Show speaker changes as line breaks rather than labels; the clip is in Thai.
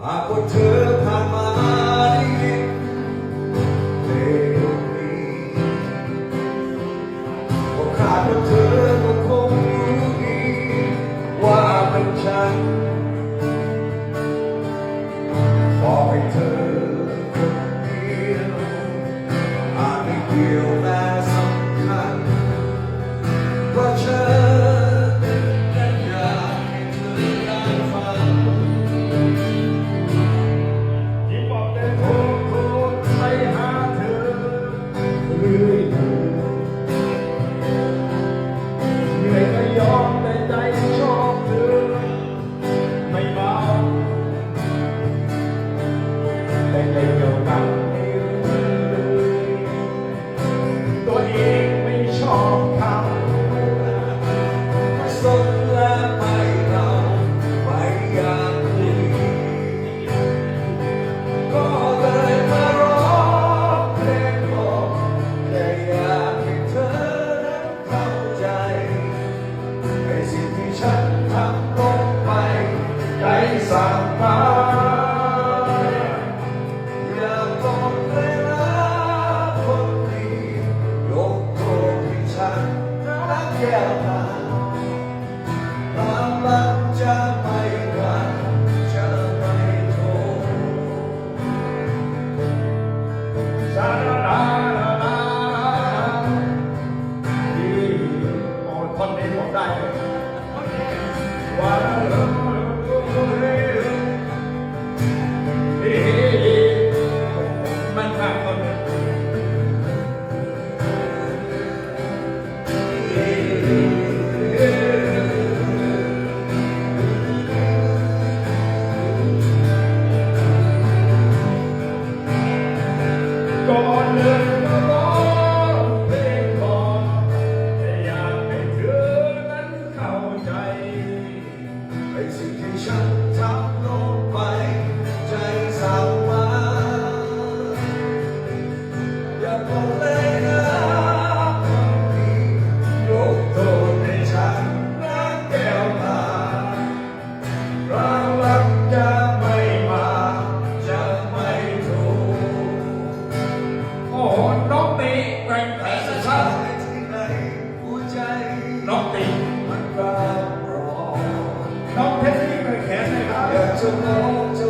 หากว่าเธอผ่านมาได้ยินเพลงนี้ก็คาดว่าเธอก็คงรู้ดีว่าเป็นฉันบอกให้เธอคนเดียวอาจไม่เกี่ยวแม้สำคัญเพราะฉันนั้นอยากให้เธอได้ฟัง
ที่บอกได้โทรไปหาเธอเรื่อยเหนื่อยก็ยอมแต่ใจชอบเธอไม่เบาแต่ในเกี่ยวกับตัวเองไม่ชอบเขา
สนและไม่เราไม่อยากคุยก็เลยมาร้องเพลงบอกแค่อยากให้เธอนั้นเข้าใจในสิ่งที่ฉันทำลงไปใจสั่งมาอย่าบอกเลยนะคนดียกโทษให้ฉันรักแก้วตาความรักจะไม่รักจะไม่โทษ
ลาลาลาลาที่โอ้ท่อนนี้ผมได้เลยว่ามันมากคนก่อนเลยมาร้องเพลงบอกแต่อยากให้เธอนั้นเข้าใจ
ไอ้สิ่งที่ฉันทำลงไปใจสั่งมาอย่าบอกเลยนะคนดียกโทษให้ฉันรักแก้วตาความรักจะไม่มาจะไม่ถูก
โอ้โหน้องตีแกร่งแท้สุดท้าย
ที่ไหนหัวใจ
น้องตี
มันรับรอง
น้องเพชรนี่เป็นแขนเลยครับ
อยากจะมองจะ